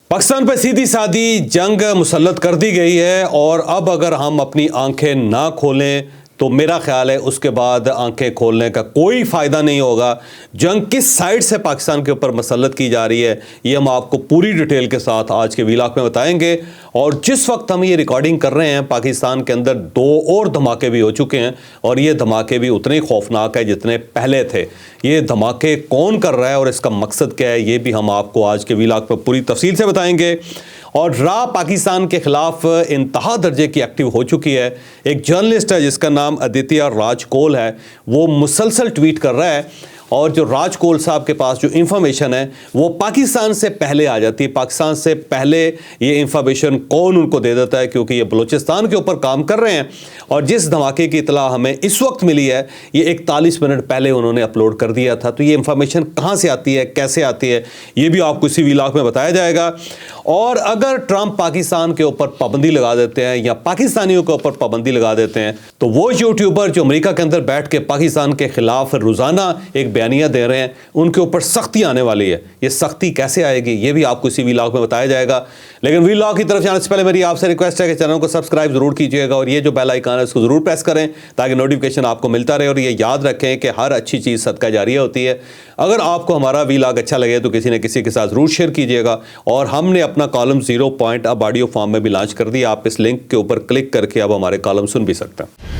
پاکستان پہ سیدھی سادھی جنگ مسلط کر دی گئی ہے، اور اب اگر ہم اپنی آنکھیں نہ کھولیں تو میرا خیال ہے اس کے بعد آنکھیں کھولنے کا کوئی فائدہ نہیں ہوگا۔ جنگ کس سائڈ سے پاکستان کے اوپر مسلط کی جا رہی ہے یہ ہم آپ کو پوری ڈیٹیل کے ساتھ آج کے ویلاگ میں بتائیں گے۔ اور جس وقت ہم یہ ریکارڈنگ کر رہے ہیں پاکستان کے اندر 2 اور دھماکے بھی ہو چکے ہیں، اور یہ دھماکے بھی اتنے خوفناک ہیں جتنے پہلے تھے۔ یہ دھماکے کون کر رہا ہے اور اس کا مقصد کیا ہے یہ بھی ہم آپ کو آج کے ویلاگ میں پوری تفصیل سے بتائیں گے۔ اور را پاکستان کے خلاف انتہا درجے کی ایکٹیو ہو چکی ہے۔ ایک جرنلسٹ ہے جس کا نام ادتیہ راج کول ہے، وہ مسلسل ٹویٹ کر رہا ہے، اور جو راج کول صاحب کے پاس جو انفارمیشن ہے وہ پاکستان سے پہلے آ جاتی ہے۔ پاکستان سے پہلے یہ انفارمیشن کون ان کو دے دیتا ہے، کیونکہ یہ بلوچستان کے اوپر کام کر رہے ہیں، اور جس دھماکے کی اطلاع ہمیں اس وقت ملی ہے یہ 41 منٹ پہلے انہوں نے اپلوڈ کر دیا تھا۔ تو یہ انفارمیشن کہاں سے آتی ہے، کیسے آتی ہے، یہ بھی آپ کو اسی ویلاگ میں بتایا جائے گا۔ اور اگر ٹرمپ پاکستان کے اوپر پابندی لگا دیتے ہیں یا پاکستانیوں کے اوپر پابندی لگا دیتے ہیں تو وہ یوٹیوبر جو امریکہ کے اندر بیٹھ کے پاکستان کے خلاف روزانہ ایک بیانیہ دے رہے ہیں ان کے اوپر سختی آنے والی ہے۔ یہ سختی کیسے آئے گی یہ بھی آپ کو اسی ویلاگ میں بتایا جائے گا۔ لیکن ویلاگ کی طرف جانے سے پہلے میری آپ سے ریکویسٹ ہے کہ چینل کو سبسکرائب ضرور کیجیے گا، اور یہ جو بیل آئیکن ہے اس کو ضرور پریس کریں تاکہ نوٹیفیکیشن آپ کو ملتا رہے۔ اور یہ یاد رکھیں کہ ہر اچھی چیز صدقہ جاریہ ہوتی ہے۔ اگر آپ کو ہمارا ویلاگ اچھا لگے تو کسی نہ کسی کے ساتھ ضرور شیئر کیجیے گا۔ اور ہم نے اپنا کالم 0 پوائنٹ اب آڈیو فارم میں بھی لانچ کر دیا، آپ اس لنک کے اوپر کلک کر کے اب ہمارے کالم سن بھی سکتے ہیں۔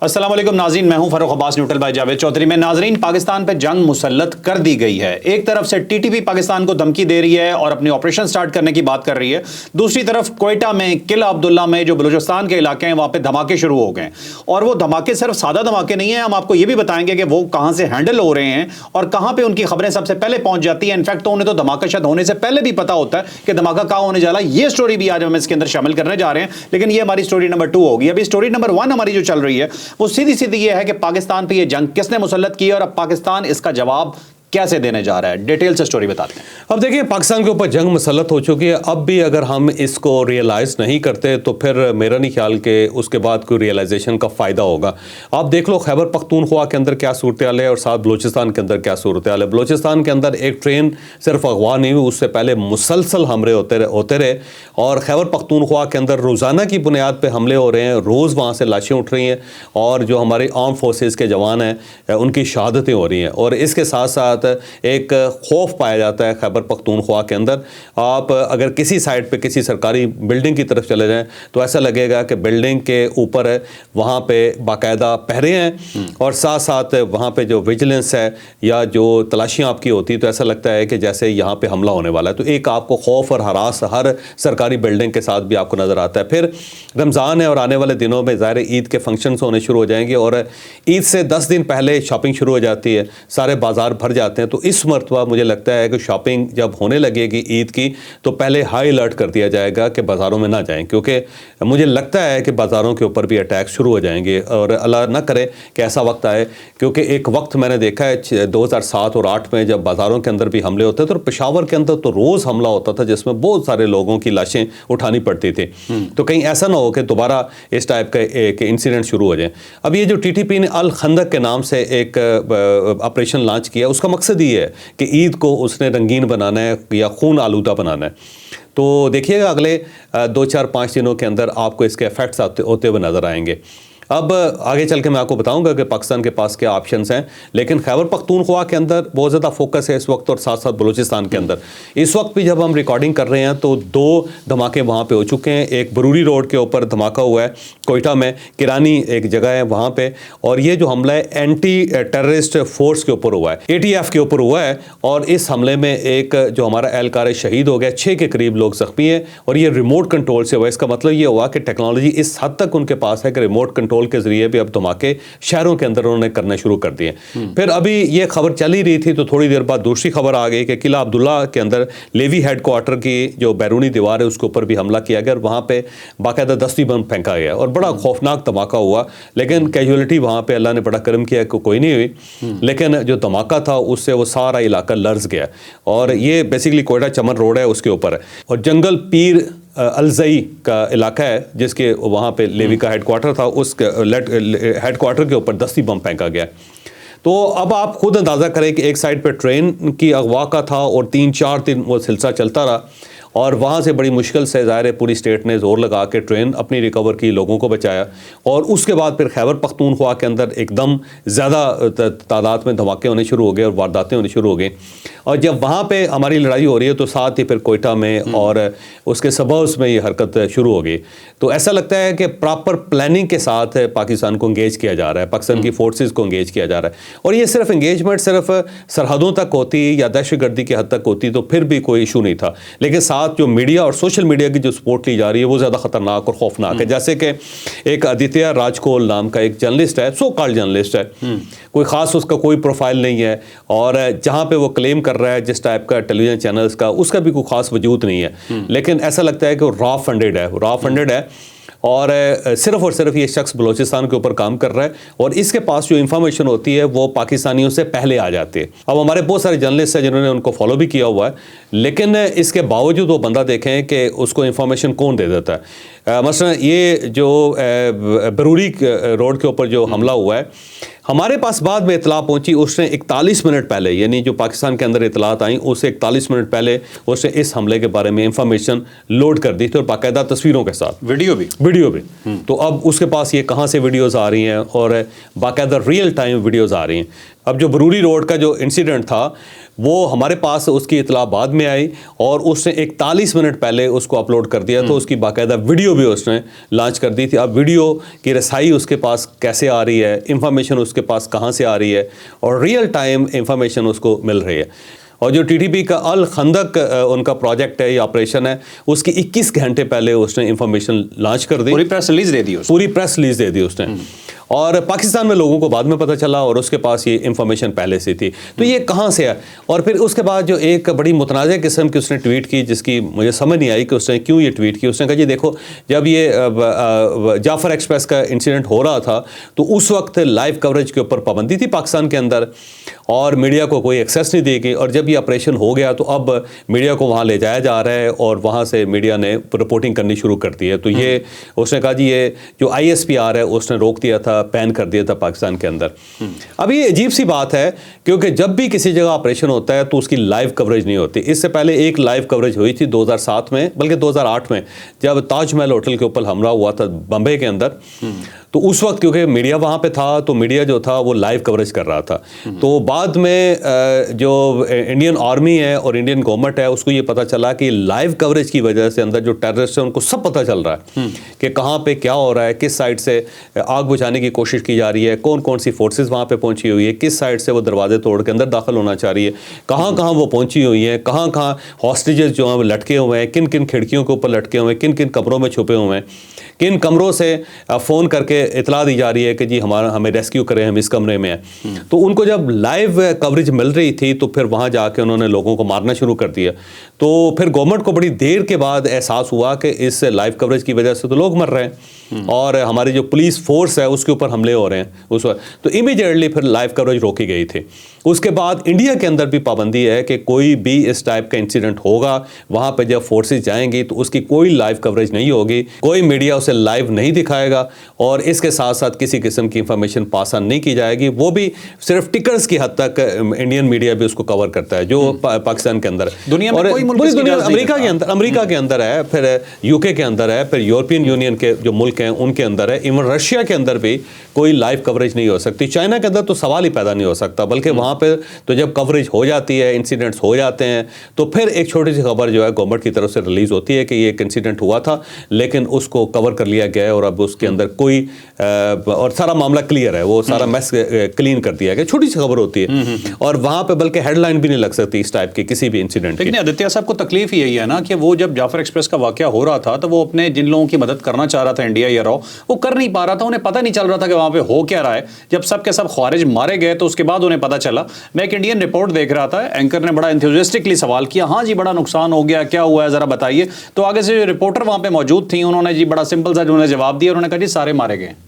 السلام علیکم ناظرین، میں ہوں فاروق عباس نیوٹرل بائی جاوید چودھری میں۔ ناظرین، پاکستان پہ جنگ مسلط کر دی گئی ہے۔ ایک طرف سے ٹی ٹی پی پاکستان کو دھمکی دے رہی ہے اور اپنی آپریشن سٹارٹ کرنے کی بات کر رہی ہے، دوسری طرف کوئٹہ میں قلعہ عبداللہ میں جو بلوچستان کے علاقے ہیں وہاں پہ دھماکے شروع ہو گئے، اور وہ دھماکے صرف سادہ دھماکے نہیں ہیں، ہم آپ کو یہ بھی بتائیں گے کہ وہ کہاں سے ہینڈل ہو رہے ہیں اور کہاں پہ ان کی خبریں سب سے پہلے پہنچ جاتی ہیں۔ انفیکٹ تو انہیں تو دھماکہ شاید ہونے سے پہلے بھی پتا ہوتا ہے کہ دھماکہ کہاں ہونے جا رہا ہے۔ یہ سٹوری بھی آج ہم اس کے اندر شامل کرنے جا رہے ہیں، لیکن یہ ہماری سٹوری نمبر 2 ہوگی۔ ابھی سٹوری نمبر 1 ہماری جو چل رہی ہے وہ سیدھی سیدھی یہ ہے کہ پاکستان پہ یہ جنگ کس نے مسلط کی ہے اور اب پاکستان اس کا جواب کیسے دینے جا رہا ہے۔ ڈیٹیل سے سٹوری بتاتے ہیں۔ اب دیکھیں، پاکستان کے اوپر جنگ مسلط ہو چکی ہے۔ اب بھی اگر ہم اس کو ریئلائز نہیں کرتے تو پھر میرا نہیں خیال کہ اس کے بعد کوئی ریئلائزیشن کا فائدہ ہوگا۔ آپ دیکھ لو خیبر پختونخوا کے اندر کیا صورتحال ہے اور ساتھ بلوچستان کے اندر کیا صورتحال ہے۔ بلوچستان کے اندر ایک ٹرین صرف اغوا نہیں ہوئی، اس سے پہلے مسلسل حملے ہوتے رہے، اور خیبر پختونخوا کے اندر روزانہ کی بنیاد پہ حملے ہو رہے ہیں، روز وہاں سے لاشیں اٹھ رہی ہیں، اور جو ہمارے آرم فورسز کے جوان ہیں ان کی شہادتیں ہو رہی ہیں۔ اور اس کے ساتھ ساتھ ایک خوف پایا جاتا ہے خیبر پختونخوا کے اندر۔ آپ اگر کسی سائٹ پہ کسی سرکاری بلڈنگ کی طرف چلے جائیں تو ایسا لگے گا کہ بلڈنگ کے اوپر وہاں پہ باقاعدہ پہرے ہیں، اور ساتھ ساتھ وہاں پہ جو ویجیلنس ہے یا جو تلاشیاں آپ کی ہوتی تو ایسا لگتا ہے کہ جیسے یہاں پہ حملہ ہونے والا ہے۔ تو ایک آپ کو خوف اور ہراس ہر سرکاری بلڈنگ کے ساتھ بھی آپ کو نظر آتا ہے۔ پھر رمضان ہے اور آنے والے دنوں میں ظاہر عید کے فنکشنز ہونے شروع ہو جائیں گے، اور عید سے 10 دن پہلے شاپنگ شروع ہو جاتی ہے، سارے بازار بھر جاتے ہیں۔ تو اس مرتبہ مجھے لگتا ہے کہ شاپنگ جب ہونے لگے گی عید کی تو پہلے ہائی الرٹ کر دیا جائے گا کہ بازاروں میں نہ جائیں، کیونکہ مجھے لگتا ہے کہ بازاروں کے اوپر بھی اٹیک شروع ہو جائیں گے، اور اللہ نہ کرے کہ ایسا وقت آئے، کیونکہ ایک وقت میں نے دیکھا ہے 2007 اور 2008 میں جب بازاروں کے اندر بھی حملے ہوتے تھے، اور پشاور کے اندر تو روز حملہ ہوتا تھا جس میں بہت سارے لوگوں کی لاشیں اٹھانی پڑتی تھی۔ تو کہیں ایسا نہ ہو کہ دوبارہ اس ٹائپ کا ایک انسیڈنٹ شروع ہو جائے۔ اب یہ جو ٹی ٹی پی نے الخندق کے نام سے ایک آپریشن لانچ کیا، اس کا مقصد یہ ہے کہ عید کو اس نے رنگین بنانا ہے یا خون آلودہ بنانا ہے۔ تو دیکھیے گا اگلے 2 4 5 دنوں کے اندر آپ کو اس کے ایفیکٹس ہوتے ہوئے نظر آئیں گے۔ اب آگے چل کے میں آپ کو بتاؤں گا کہ پاکستان کے پاس کیا آپشنز ہیں، لیکن خیبر پختونخوا کے اندر بہت زیادہ فوکس ہے اس وقت، اور ساتھ ساتھ بلوچستان کے اندر اس وقت بھی جب ہم ریکارڈنگ کر رہے ہیں تو 2 دھماکے وہاں پہ ہو چکے ہیں۔ ایک بروری روڈ کے اوپر دھماکہ ہوا ہے کوئٹہ میں، کرانی ایک جگہ ہے وہاں پہ، اور یہ جو حملہ ہے اینٹی ٹیررسٹ فورس کے اوپر ہوا ہے، ATF کے اوپر ہوا ہے، اور اس حملے میں ایک جو ہمارا اہلکار شہید ہو گیا، 6 کے قریب لوگ زخمی ہیں، اور یہ ریموٹ کنٹرول سے ہوا۔ اس کا مطلب یہ ہوا کہ ٹیکنالوجی اس حد تک ان کے پاس ہے کہ ریموٹ کنٹرول کے ذریعے بھی اب دھماکے شہروں کے اندر انہوں نے کرنا شروع کر دیے۔ پھر ابھی یہ خبر چل ہی رہی تھی تو تھوڑی دیر بعد دوسری خبر آ گئی کہ قلعہ عبداللہ کے اندر لیوی ہیڈ کوارٹر کی جو بیرونی دیوار ہے اس کے اوپر بھی حملہ کیا گیا، اور وہاں پہ باقاعدہ دستی بم پھینکا گیا، اور بڑا خوفناک دھماکہ ہوا، لیکن کیجولیٹی وہاں پہ اللہ نے بڑا کرم کیا کہ کوئی نہیں ہوئی، لیکن جو دھماکہ تھا اس سے وہ سارا علاقہ لرز گیا۔ اور یہ بیسیکلی کوئٹہ چمن روڈ ہے اس کے اوپر ہے، اور جنگل پیر الزئی کا علاقہ ہے جس کے وہاں پہ لیوی کا ہیڈ کوارٹر تھا، اس ہیڈ کوارٹر کے اوپر دستی بم پھینکا گیا۔ تو اب آپ خود اندازہ کریں کہ ایک سائڈ پہ ٹرین کی اغوا کا تھا اور 3-4 دن وہ سلسلہ چلتا رہا، اور وہاں سے بڑی مشکل سے ظاہر ہے پوری اسٹیٹ نے زور لگا کے ٹرین اپنی ریکور کی، لوگوں کو بچایا، اور اس کے بعد پھر خیبر پختونخوا کے اندر ایک دم زیادہ تعداد میں دھماکے ہونے شروع ہو گئے اور وارداتیں ہونے شروع ہو گئیں، اور جب وہاں پہ ہماری لڑائی ہو رہی ہے تو ساتھ ہی پھر کوئٹہ میں اور اس کے سبربز میں یہ حرکت شروع ہو گئی۔ تو ایسا لگتا ہے کہ پراپر پلاننگ کے ساتھ پاکستان کو انگیج کیا جا رہا ہے، پاکستان کی فورسز کو انگیج کیا جا رہا ہے، اور یہ صرف انگیجمنٹ صرف سرحدوں تک ہوتی یا دہشت گردی کی حد تک ہوتی تو پھر بھی کوئی ایشو نہیں تھا، لیکن ساتھ جو میڈیا اور سوشل میڈیا کی جو سپورٹ لی جا رہی ہے وہ زیادہ خطرناک اور خوفناک ہے۔ جیسے کہ ایک آدتیہ راج کول نام کا ایک جرنلسٹ ہے، سو کالڈ جرنلسٹ ہے، کوئی خاص اس کا کوئی پروفائل نہیں ہے، اور جہاں پہ وہ کلیم کر رہا ہے جس ٹائپ کا ٹیلی ویژن چینلز کا، اس کا بھی کوئی خاص وجود نہیں ہے، لیکن ایسا لگتا ہے کہ وہ را فنڈڈ ہے، اور صرف اور صرف یہ شخص بلوچستان کے اوپر کام کر رہا ہے، اور اس کے پاس جو انفارمیشن ہوتی ہے وہ پاکستانیوں سے پہلے آ جاتی ہے۔ اب ہمارے بہت سارے جرنلسٹ ہیں جنہوں نے ان کو فالو بھی کیا ہوا ہے، لیکن اس کے باوجود وہ بندہ دیکھیں کہ اس کو انفارمیشن کون دے دیتا ہے۔ مثلا یہ جو بروری روڈ کے اوپر جو حملہ ہوا ہے، ہمارے پاس بعد میں اطلاع پہنچی، اس نے 41 منٹ پہلے، یعنی جو پاکستان کے اندر اطلاعات آئیں اس سے 41 منٹ پہلے اس نے اس حملے کے بارے میں انفارمیشن لوڈ کر دی تھی، اور باقاعدہ تصویروں کے ساتھ، ویڈیو بھی۔ تو اب اس کے پاس یہ کہاں سے ویڈیوز آ رہی ہیں، اور باقاعدہ ریئل ٹائم ویڈیوز آ رہی ہیں۔ اب جو بروری روڈ کا جو انسیڈنٹ تھا وہ ہمارے پاس اس کی اطلاع بعد میں آئی، اور اس نے 41 منٹ پہلے اس کو اپلوڈ کر دیا، تو اس کی باقاعدہ ویڈیو بھی اس نے لانچ کر دی تھی۔ اب ویڈیو کی رسائی اس کے پاس کیسے آ رہی ہے، انفارمیشن اس کے پاس کہاں سے آ رہی ہے، اور ریئل ٹائم انفارمیشن اس کو مل رہی ہے۔ اور جو ٹی ٹی پی کا الخندق ان کا پروجیکٹ ہے یا آپریشن ہے، اس کی 21 گھنٹے پہلے اس نے انفارمیشن لانچ کر دی، پوری پریس ریلیز دے دی اس نے، اور پاکستان میں لوگوں کو بعد میں پتہ چلا، اور اس کے پاس یہ انفارمیشن پہلے سے تھی۔ تو یہ کہاں سے ہے؟ اور پھر اس کے بعد جو ایک بڑی متنازع قسم کی اس نے ٹویٹ کی، جس کی مجھے سمجھ نہیں آئی کہ اس نے کیوں یہ ٹویٹ کی۔ اس نے کہا جی دیکھو، جب یہ جعفر ایکسپریس کا انسیڈنٹ ہو رہا تھا تو اس وقت لائیو کوریج کے اوپر پابندی تھی پاکستان کے اندر، اور میڈیا کو کوئی ایکسیس نہیں دی گئی، اور جب یہ آپریشن ہو گیا تو اب میڈیا کو وہاں لے جایا جا رہا ہے، اور وہاں سے میڈیا نے رپورٹنگ کرنی شروع کر دی ہے۔ تو یہ اس نے کہا جی یہ جو ISPR ہے اس نے روک دیا تھا، بین کر دیا تھا پاکستان کے اندر۔ اب یہ عجیب سی بات ہے، کیونکہ جب بھی کسی جگہ آپریشن ہوتا ہے تو اس کی لائیو کوریج نہیں ہوتی۔ اس سے پہلے ایک لائیو کوریج ہوئی تھی 2007 میں، بلکہ 2008 میں، جب تاج محل ہوٹل کے اوپر حملہ ہوا تھا بمبئی کے اندر، تو اس وقت کیونکہ میڈیا وہاں پہ تھا تو میڈیا جو تھا وہ لائیو کوریج کر رہا تھا۔ تو بعد میں جو انڈین آرمی ہے اور انڈین گورنمنٹ ہے اس کو یہ پتہ چلا کہ لائیو کوریج کی وجہ سے اندر جو ٹیررسٹ ہیں ان کو سب پتہ چل رہا ہے کہ کہاں پہ کیا ہو رہا ہے، کس سائڈ سے آگ بجھانے کی کوشش کی جا رہی ہے، کون کون سی فورسز وہاں پہ پہنچی ہوئی ہے، کس سائڈ سے وہ دروازے توڑ کے اندر داخل ہونا چاہ رہی ہے، کہاں کہاں وہ پہنچی ہوئی ہیں، کہاں کہاں ہاسٹیجز جو ہیں وہ لٹکے ہوئے ہیں، کن کن کھڑکیوں کے اوپر لٹکے ہوئے ہیں، کن کن کمروں میں چھپے ہوئے ہیں، کن کمروں سے فون کر کے اطلاع دی جا رہی ہے کہ جی ہمیں ریسکیو کریں، ہم اس کمرے میں ہیں۔ تو ان کو جب لائیو کوریج مل رہی تھی تو پھر وہاں جا کے انہوں نے لوگوں کو مارنا شروع کر دیا۔ تو پھر گورنمنٹ کو بڑی دیر کے بعد احساس ہوا کہ اس لائیو کوریج کی وجہ سے تو لوگ مر رہے ہیں، اور ہماری جو پولیس فورس ہے اس کے اوپر حملے ہو رہے ہیں اس وقت، تو امیڈیٹلی پھر لائیو کوریج روکی گئی تھی۔ اس کے بعد انڈیا کے اندر بھی پابندی ہے کہ کوئی بھی اس ٹائپ کا انسیڈنٹ ہوگا وہاں پہ جب فورسز جائیں گی تو اس کی کوئی لائیو کوریج نہیں ہوگی، کوئی میڈیا اسے لائیو نہیں دکھائے گا، اور اس کے ساتھ ساتھ کسی قسم کی انفارمیشن پاس آن نہیں کی جائے گی، وہ بھی صرف ٹکرز کی حد تک انڈین میڈیا بھی اس کو کور کرتا ہے جو پاکستان کے اندر، دنیا میں کوئی ملک امریکہ کے اندر ہے، پھر UK کے اندر ہے، پھر یورپین یونین کے جو ملک ہیں ان کے اندر ہے، ایون رشیا کے اندر بھی کوئی لائیو کوریج نہیں ہو سکتی، چائنا کے اندر تو سوال ہی پیدا نہیں ہو سکتا، بلکہ وہاں پہ تو جب کوریج ہو جاتی ہے، انسیڈنٹس ہو جاتے ہیں، تو پھر ایک چھوٹی سی خبر جو ہے گورنمنٹ کی طرف سے ریلیز ہوتی ہے کہ یہ ایک انسیڈنٹ ہوا تھا لیکن اس کو کور کر لیا گیا ہے، اور اب اس کے اندر کوئی اور سارا معاملہ کلیئر ہے، وہ سارا میس کلین کر دیا گیا، چھوٹی سی خبر ہوتی ہے، اور وہاں پہ بلکہ ہیڈ لائن بھی نہیں لگ سکتی اس ٹائپ کی کسی بھی انسیڈنٹ کی۔ لیکن آدتیہ صاحب کو تکلیف یہی ہے نا کہ وہ جب جعفر ایکسپریس کا واقعہ ہو رہا تھا تو وہ اپنے جن لوگوں کی مدد کرنا چاہ رہا تھا انڈیا یا رو، وہ کر نہیں پا رہا تھا، انہیں پتہ نہیں چل رہا تھا کہ وہاں پہ ہو کیا رہا ہے۔ جب سب کے سب خوارج مارے گئے تو اس کے بعد انہیں پتہ چلا۔ میں ایک انڈین رپورٹ دیکھ رہا تھا، اینکر نے بڑا انتھوزیسٹکلی سوال کیا، ہاں جی بڑا نقصان ہو گیا، کیا ہوا ہے ذرا بتائیے۔ تو آگے سے جو رپورٹر وہاں پہ موجود تھیں انہوں نے جی بڑا سمپل سا انہوں نے جواب دیا، انہوں نے کہا جی سارے مارے گئے۔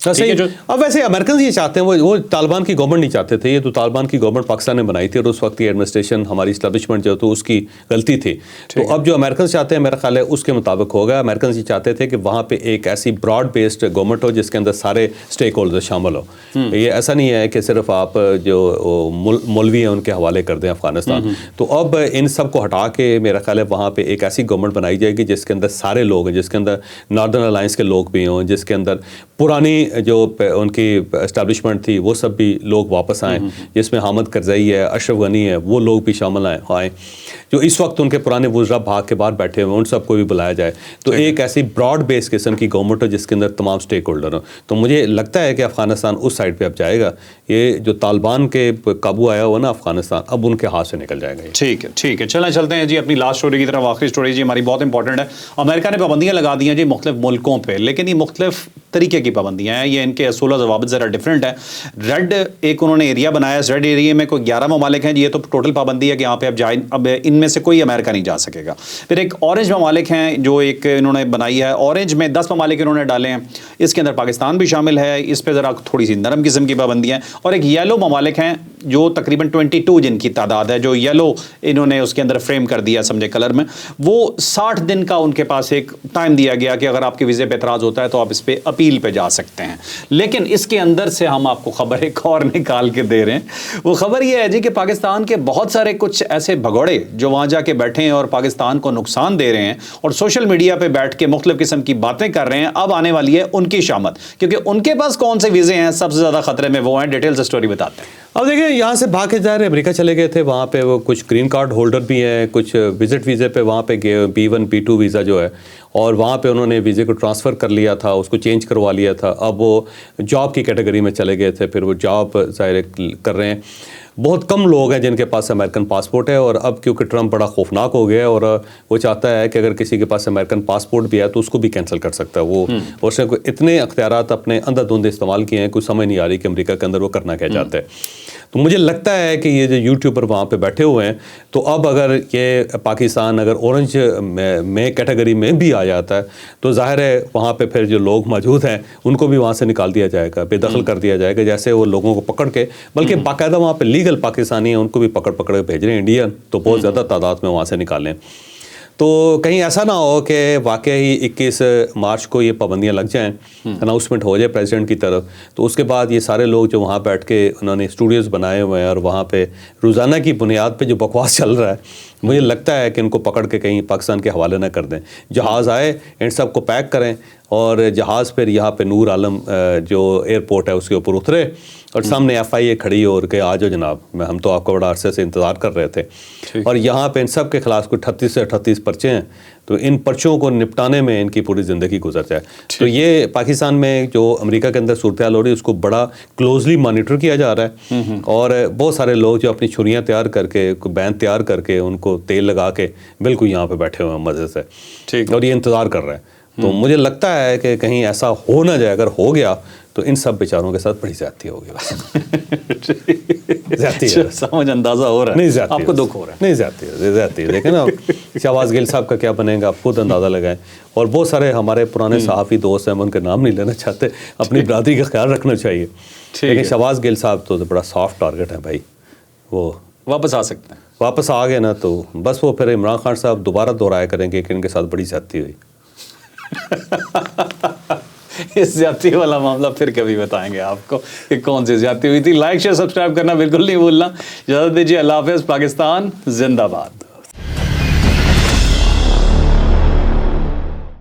صحیح جو اب ویسے امریکن یہ چاہتے ہیں وہ طالبان کی گورنمنٹ نہیں چاہتے تھے, یہ تو طالبان کی گورنمنٹ پاکستان نے بنائی تھی اور اس وقت کی ایڈمنسٹریشن ہماری اسٹیبلشمنٹ جو تو اس کی غلطی تھی. تو اب جو امریکنز چاہتے ہیں میرا خیال ہے اس کے مطابق ہوگا. امریکنز یہ چاہتے تھے کہ وہاں پہ ایک ایسی براڈ بیسڈ گورنمنٹ ہو جس کے اندر سارے اسٹیک ہولڈر شامل ہو. یہ ایسا نہیں ہے کہ صرف آپ جو مولوی ہیں ان کے حوالے کر دیں افغانستان. تو اب ان سب کو ہٹا کے میرا خیال ہے وہاں پہ ایک ایسی گورنمنٹ بنائی جائے گی جس کے اندر سارے لوگ ہیں, جس کے اندر ناردرن الائنس کے لوگ بھی ہوں, جس کے اندر پرانی جو ان کی اسٹیبلشمنٹ تھی وہ سب بھی لوگ واپس آئیں, جس میں حامد کرزئی ہے, اشرف غنی ہے, وہ لوگ بھی شامل آئیں جو اس وقت ان کے پرانے وزراء بھاگ کے باہر بیٹھے ہوئے ان سب کو بھی بلایا جائے. تو ایک ایسی براڈ بیس قسم کی گورنمنٹ ہو جس کے اندر تمام اسٹیک ہولڈر ہوں. تو مجھے لگتا ہے کہ افغانستان اس سائڈ پہ اب جائے گا. یہ جو طالبان کے قابو آیا ہوا نا افغانستان, اب ان کے ہاتھ سے نکل جائے گا. ٹھیک ہے چلتے ہیں جی اپنی لاسٹ اسٹوری کی طرف. آخری اسٹوری جی ہماری بہت انپورٹنٹ ہے. امریکہ نے پابندیاں لگا دی ہیں جی مختلف ملکوں پہ, لیکن یہ مختلف طریقے کی پابندیاں ہیں, یہ ان کے اصول و ضوابط ذرا ڈفرینٹ ہے. ریڈ ایک انہوں نے ایریا بنایا, اس ریڈ ایریا میں کوئی 11 ممالک ہیں. یہ تو ٹوٹل پابندی ہے کہ یہاں پہ اب ان میں سے کوئی امریکہ نہیں جا سکے گا. پھر ایک اورنج ممالک ہیں جو ایک انہوں نے بنائی ہے. اورنج میں 10 ممالک انہوں نے ڈالے ہیں, اس کے اندر پاکستان بھی شامل ہے. اس پہ ذرا تھوڑی سی نرم قسم کی پابندیاں ہیں. اور ایک یلو ممالک ہیں جو تقریباً 22 جن کی تعداد ہے, جو یلو انہوں نے اس کے اندر فریم کر دیا سمجھے کلر میں. وہ 60 دن کا ان کے پاس ایک ٹائم دیا گیا کہ اگر آپ کے ویزے پہ اعتراض ہوتا ہے تو آپ اس پہ اپیل پہ جا سکتے ہیں. لیکن اس کے اندر سے ہم آپ کو خبر ایک اور نکال کے دے رہے ہیں. وہ خبر یہ ہے جی کہ پاکستان کے بہت سارے کچھ ایسے بھگوڑے جو وہاں جا کے بیٹھے ہیں اور پاکستان کو نقصان دے رہے ہیں اور سوشل میڈیا پہ بیٹھ کے مختلف قسم کی باتیں کر رہے ہیں, اب آنے والی ہے ان کی شامت, کیونکہ ان کے پاس کون سے ویزے ہیں سب سے زیادہ خطرے میں وہ ہیں. ڈیٹیلز اسٹوری بتاتے ہیں. اب دیکھیں یہاں سے بھاگ کے ظاہر امریکہ چلے گئے تھے, وہاں پہ وہ کچھ گرین کارڈ ہولڈر بھی ہیں, کچھ وزٹ ویزے پہ وہاں پہ گئے, B1 B2 ویزا جو ہے, اور وہاں پہ انہوں نے ویزے کو ٹرانسفر کر لیا تھا, اس کو چینج کروا لیا تھا. اب وہ جاب کی کیٹیگری میں چلے گئے تھے, پھر وہ جاب ظاہر کر رہے ہیں. بہت کم لوگ ہیں جن کے پاس امریکن پاسپورٹ ہے, اور اب کیونکہ ٹرمپ بڑا خوفناک ہو گیا ہے اور وہ چاہتا ہے کہ اگر کسی کے پاس امریکن پاسپورٹ بھی ہے تو اس کو بھی کینسل کر سکتا ہے وہ. اس نے اتنے اختیارات اپنے اندھا دھند استعمال کیے ہیں, کوئی سمجھ نہیں آ رہی کہ امریکہ کے اندر وہ کرنا کیا چاہتے ہیں. تو مجھے لگتا ہے کہ یہ جو یوٹیوبر وہاں پہ بیٹھے ہوئے ہیں, تو اب اگر یہ پاکستان اگر اورنج میں کیٹیگری میں بھی آ جاتا ہے تو ظاہر ہے وہاں پہ پھر جو لوگ موجود ہیں ان کو بھی وہاں سے نکال دیا جائے گا, بے دخل کر دیا جائے گا. جیسے وہ لوگوں کو پکڑ کے, بلکہ باقاعدہ وہاں پہ لیگل پاکستانی ہیں ان کو بھی پکڑ کے بھیج رہے ہیں انڈین, تو بہت زیادہ تعداد میں وہاں سے نکالیں. تو کہیں ایسا نہ ہو کہ واقعی 21 مارچ کو یہ پابندیاں لگ جائیں, اناؤنسمنٹ ہو جائے پریزیڈنٹ کی طرف, تو اس کے بعد یہ سارے لوگ جو وہاں بیٹھ کے انہوں نے اسٹوڈیوز بنائے ہوئے ہیں اور وہاں پہ روزانہ کی بنیاد پہ جو بکواس چل رہا ہے, مجھے لگتا ہے کہ ان کو پکڑ کے کہیں پاکستان کے حوالے نہ کر دیں. جہاز آئے ان سب کو پیک کریں اور جہاز پھر یہاں پہ نور عالم جو ایئرپورٹ ہے اس کے اوپر اترے اور سامنے FIA کھڑی ہو اور کہ آ جاؤ جناب, ہم تو آپ کو بڑا عرصے سے انتظار کر رہے تھے. اور یہاں پہ ان سب کے خلاف کوئی 38 سے 38 پرچے ہیں, تو ان پرچوں کو نپٹانے میں ان کی پوری زندگی گزر جائے. تو یہ پاکستان میں جو امریکہ کے اندر صورتحال ہو رہی ہے اس کو بڑا کلوزلی مانیٹر کیا جا رہا ہے, اور بہت سارے لوگ جو اپنی چھریاں تیار کر کے, بین تیار کر کے, ان کو تیل لگا کے بالکل یہاں پہ بیٹھے ہوئے ہیں مزے سے, اور یہ انتظار کر رہے ہیں. تو مجھے لگتا ہے کہ کہیں ایسا ہو نہ جائے, اگر ہو گیا تو ان سب بیچاروں کے ساتھ بڑی زیادتی ہوگی. بس زیادتی ہے, سمجھ اندازہ ہو رہا ہے, نہیں زیادتی, آپ کو دکھ ہو رہا ہے. نہیں زیادتی ہے. دیکھیں نا شہباز گل صاحب کا کیا بنے گا, آپ خود اندازہ لگائیں. اور بہت سارے ہمارے پرانے صحافی دوست ہیں, میں ان کے نام نہیں لینا چاہتے, اپنی برادری کا خیال رکھنا چاہیے. لیکن شہباز گل صاحب تو بڑا سافٹ ٹارگٹ ہے بھائی, وہ واپس آ سکتے ہیں. واپس آ گئے نا تو بس وہ پھر عمران خان صاحب دوبارہ دہرایا کریں گے کہ ان کے ساتھ بڑی زیادتی ہوئی. اس زیادتی والا معاملہ پھر کبھی بتائیں گے آپ کو کہ کون سی زیادتی ہوئی تھی. لائک شیئر سبسکرائب کرنا بالکل نہیں بھولنا. اجازت دیجیے, اللہ حافظ. پاکستان زندہ باد.